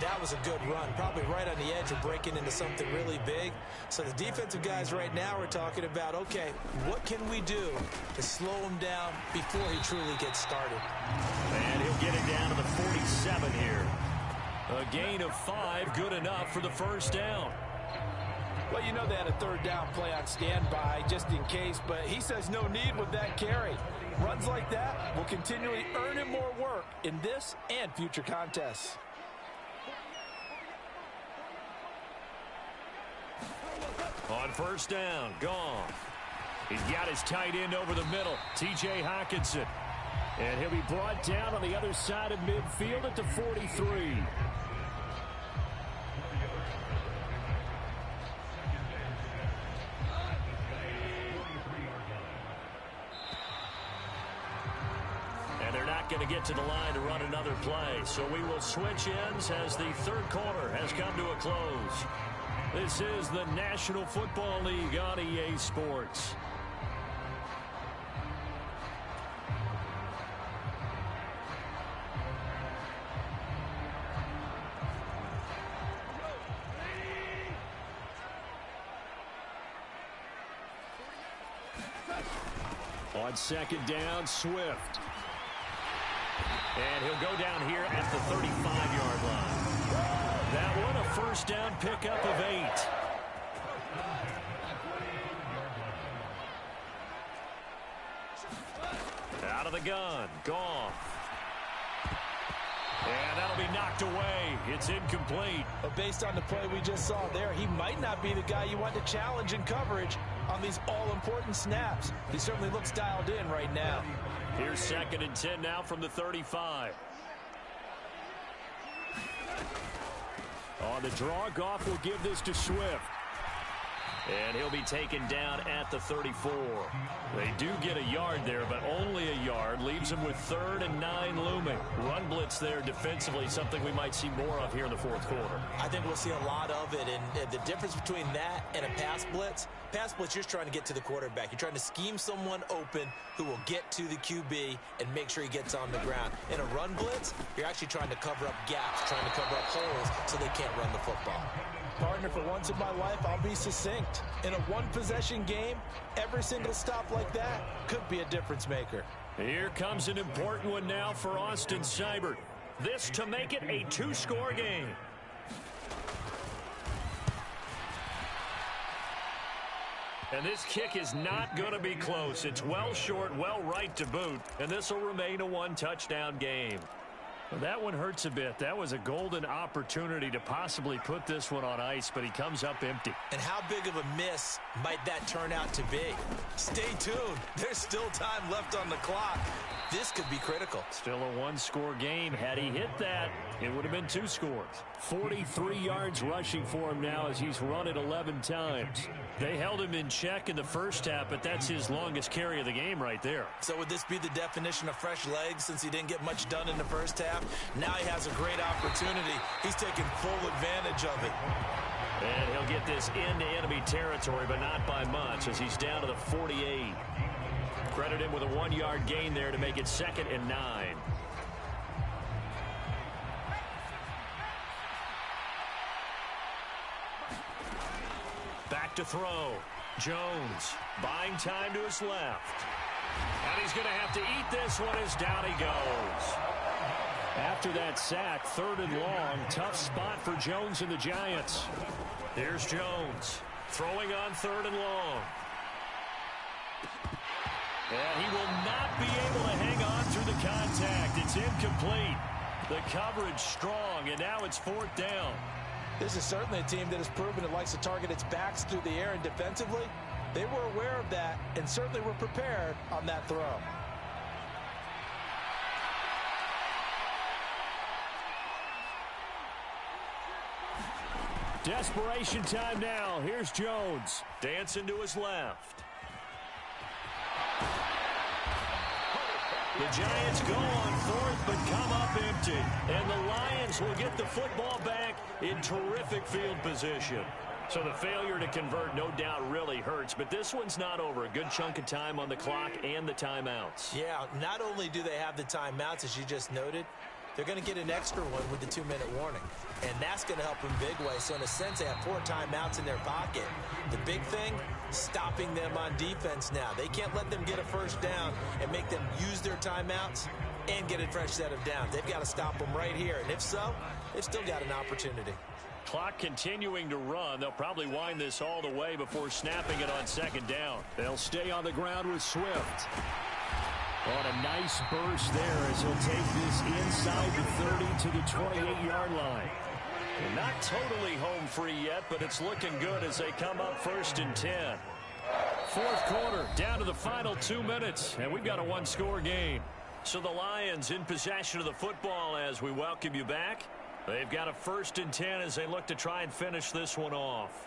That was a good run, probably right on the edge of breaking into something really big. So the defensive guys right now are talking about, okay, what can we do to slow him down before he truly gets started? And he'll get it down to the 47 here. A gain of 5, good enough for the first down. Well, you know they had a third down play on standby just in case, but he says no need with that carry. Runs like that will continually earn him more work in this and future contests. On first down, gone. He's got his tight end over the middle, T.J. Hockenson. And he'll be brought down on the other side of midfield at the 43. And they're not going to get to the line to run another play. So we will switch ends as the third quarter has come to a close. This is the National Football League on EA Sports. On second down, Swift. And he'll go down here at the 35-yard line. That one, a first down pickup of 8. Out of the gun, Goff. And that'll be knocked away. It's incomplete. But based on the play we just saw there, he might not be the guy you want to challenge in coverage on these all-important snaps. He certainly looks dialed in right now. Here's second and 10 now from the 35. On the draw, Goff will give this to Swift. And he'll be taken down at the 34. They do get a yard there, but only a yard. Leaves them with 3rd and 9 looming. Run blitz there defensively, something we might see more of here in the fourth quarter. I think we'll see a lot of it. And the difference between that and a pass blitz, you're trying to get to the quarterback. You're trying to scheme someone open who will get to the QB and make sure he gets on the ground. In a run blitz, you're actually trying to cover up gaps, trying to cover up holes so they can't run the football. Partner, for once in my life, I'll be succinct. In a one-possession game, every single stop like that could be a difference maker. Here comes an important one now for Austin Seibert. This to make it a 2-score game. And this kick is not going to be close. It's well short, well right to boot, and this will remain a 1-touchdown game. Well, that one hurts a bit. That was a golden opportunity to possibly put this one on ice, but he comes up empty. And how big of a miss might that turn out to be? Stay tuned. There's still time left on the clock. This could be critical. Still a 1-score game. Had he hit that, it would have been 2 scores. 43 yards rushing for him now as he's run it 11 times. They held him in check in the first half, but that's his longest carry of the game right there. So would this be the definition of fresh legs since he didn't get much done in the first half? Now he has a great opportunity. He's taking full advantage of it. And he'll get this into enemy territory, but not by much as he's down to the 48. Credit him with a 1-yard gain there to make it 2nd and 9. Back to throw. Jones buying time to his left. And he's going to have to eat this one as down he goes. After that sack, 3rd and long, tough spot for Jones and the Giants. Here's Jones throwing on 3rd and long. And he will not be able to hang on through the contact. It's incomplete. The coverage strong, and now it's 4th down. This is certainly a team that has proven it likes to target its backs through the air and defensively. They were aware of that and certainly were prepared on that throw. Desperation time now. Here's Jones. Dancing to his left. The Giants go on fourth, but come up empty. And the Lions will get the football back in terrific field position. So the failure to convert, no doubt, really hurts. But this one's not over. A good chunk of time on the clock and the timeouts. Yeah, not only do they have the timeouts, as you just noted, they're going to get an extra one with the 2-minute warning. And that's going to help them big way. So in a sense, they have 4 timeouts in their pocket. The big thing, stopping them on defense now. They can't let them get a first down and make them use their timeouts and get a fresh set of downs. They've got to stop them right here. And if so, they've still got an opportunity. Clock continuing to run. They'll probably wind this all the way before snapping it on second down. They'll stay on the ground with Swift. On a nice burst there as he'll take this inside the 30 to the 28-yard line. And not totally home free yet, but it's looking good as they come up 1st and 10. Fourth quarter, down to the final 2 minutes, and we've got a one-score game. So the Lions in possession of the football as we welcome you back. They've got a 1st and 10 as they look to try and finish this one off.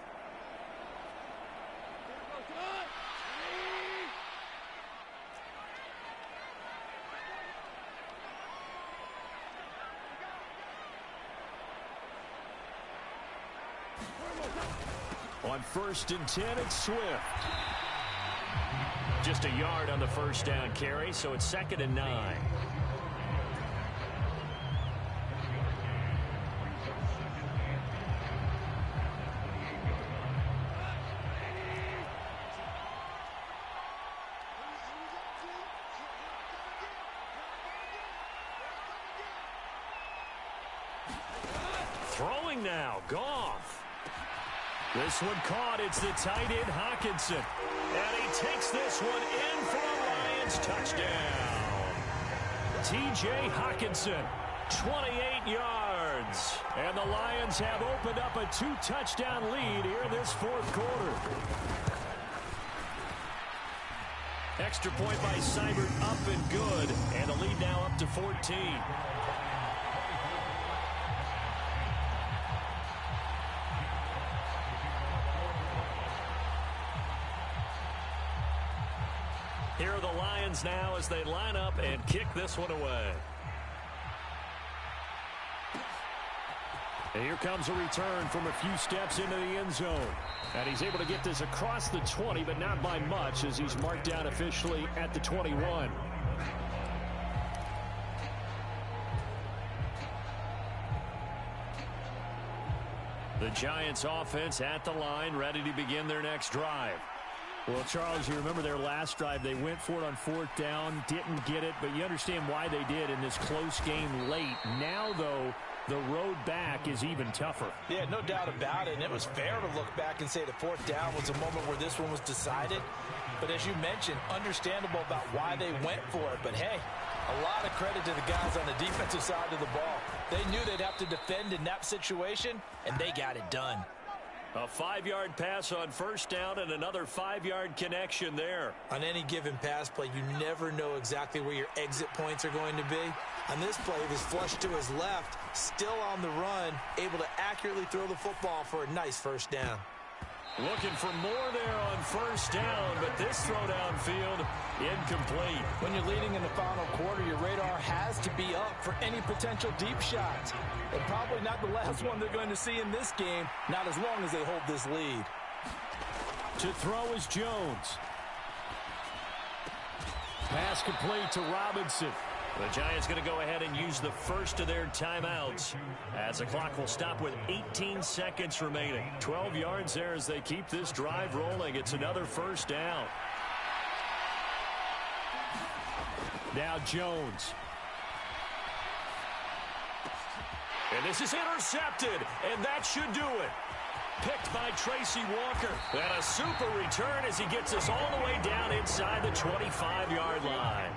On 1st and 10, it's Swift. Just a yard on the first down carry, so it's 2nd and 9. Throwing now, Goff. This one caught. It's the tight end, Hawkinson. And he takes this one in for a Lions touchdown. T.J. Hawkinson, 28 yards. And the Lions have opened up a 2-touchdown lead here in this fourth quarter. Extra point by Seibert up and good. And the lead now up to 14. Here are the Lions now as they line up and kick this one away. And here comes a return from a few steps into the end zone. And he's able to get this across the 20, but not by much as he's marked down officially at the 21. The Giants offense at the line, ready to begin their next drive. Well, Charles, you remember their last drive. They went for it on 4th down, didn't get it, but you understand why they did in this close game late. Now, though, the road back is even tougher. Yeah, no doubt about it. And it was fair to look back and say the 4th down was a moment where this one was decided. But as you mentioned, understandable about why they went for it. But, hey, a lot of credit to the guys on the defensive side of the ball. They knew they'd have to defend in that situation, and they got it done. A 5-yard pass on 1st down and another 5-yard connection there. On any given pass play, you never know exactly where your exit points are going to be. On this play, he was flushed to his left, still on the run, able to accurately throw the football for a nice 1st down. Looking for more there on 1st down, but this throw downfield incomplete. When you're leading in the final quarter, your radar has to be up for any potential deep shots. But probably not the last one they're going to see in this game, not as long as they hold this lead. To throw is Jones. Pass complete to Robinson. The Giants going to go ahead and use the first of their timeouts as the clock will stop with 18 seconds remaining. 12 yards there as they keep this drive rolling. It's another 1st down. Now Jones. And this is intercepted, and that should do it. Picked by Tracy Walker. And a super return as he gets us all the way down inside the 25-yard line.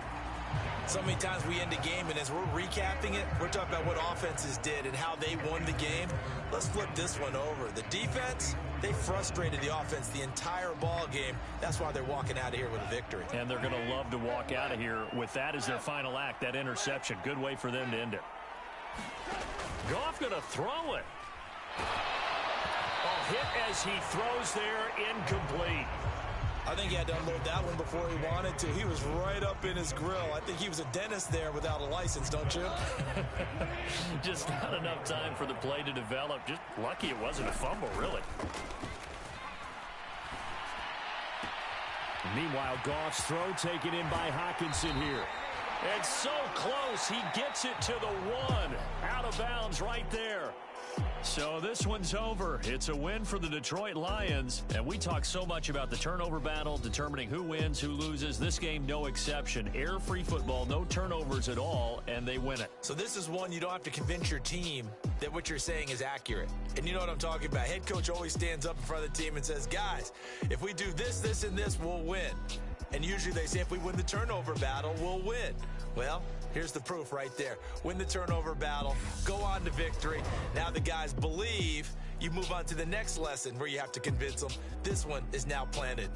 So many times we end a game, and as we're recapping it, we're talking about what offenses did and how they won the game. Let's flip this one over. The defense, they frustrated the offense the entire ball game. That's why they're walking out of here with a victory. And they're going to love to walk out of here with that as their final act, that interception. Good way for them to end it. Goff going to throw it. hit as he throws there, incomplete. I think he had to unload that one before he wanted to. He was right up in his grill. I think he was a dentist there without a license, don't you? Just not enough time for the play to develop. Just lucky it wasn't a fumble, really. Meanwhile, Goff's throw taken in by Hockenson here. And so close, he gets it to the one. Out of bounds right there. So this one's over. It's a win for the Detroit Lions. And we talk so much about the turnover battle, determining who wins, who loses. This game, no exception. Error-free football, no turnovers at all, and they win it. So this is one you don't have to convince your team that what you're saying is accurate. And you know what I'm talking about. Head coach always stands up in front of the team and says, guys, if we do this, this, and this, we'll win. And usually they say if we win the turnover battle, we'll win. Well, here's the proof right there. Win the turnover battle, go on to victory. Now the guys believe. You move on to the next lesson where you have to convince them. This one is now planted.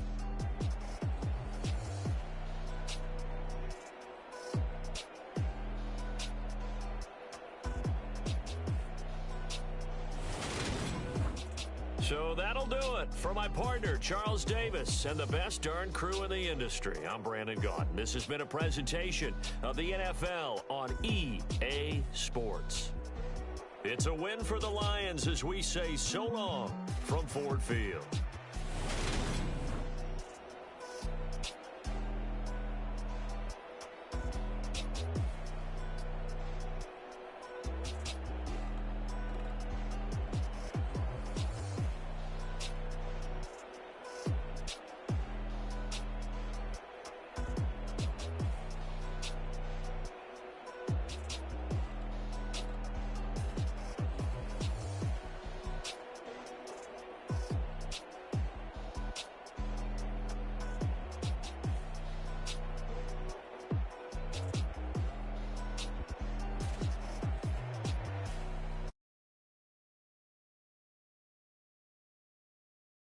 So that'll do it for my partner, Charles Davis, and the best darn crew in the industry. I'm Brandon Gaudin. This has been a presentation of the NFL on EA Sports. It's a win for the Lions as we say so long from Ford Field.